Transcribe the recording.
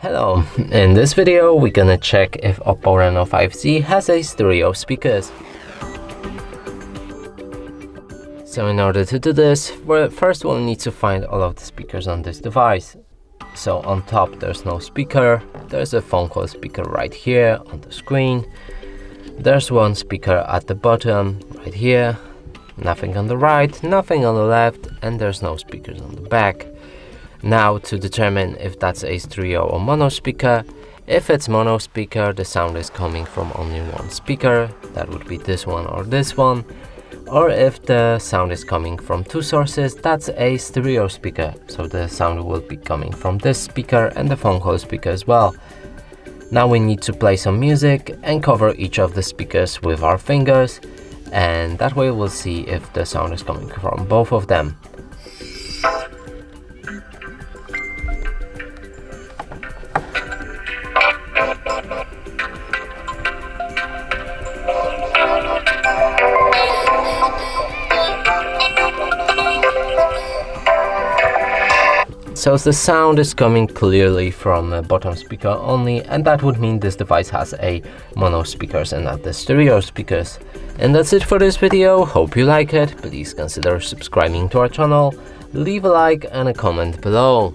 Hello, in this video we're gonna check if OPPO Reno5 Z has a stereo speakers. So in order to do this, first we'll need to find all of the speakers on this device. So on top there's no speaker, there's a phone call speaker right here on the screen. There's one speaker at the bottom right here, nothing on the right, nothing on the left, and there's no speakers on the back. Now to determine if that's a stereo or mono speaker, if it's mono speaker, the sound is coming from only one speaker, that would be this one or this one. Or if the sound is coming from two sources, that's a stereo speaker, so the sound will be coming from this speaker and the phone call speaker as well. Now we need to play some music and cover each of the speakers with our fingers, and that way we'll see if the sound is coming from both of them. So the sound is coming clearly from a bottom speaker only, and that would mean this device has a mono speakers and not the stereo speakers. And that's it for this video. Hope you like it. Please consider subscribing to our channel, leave a like and a comment below.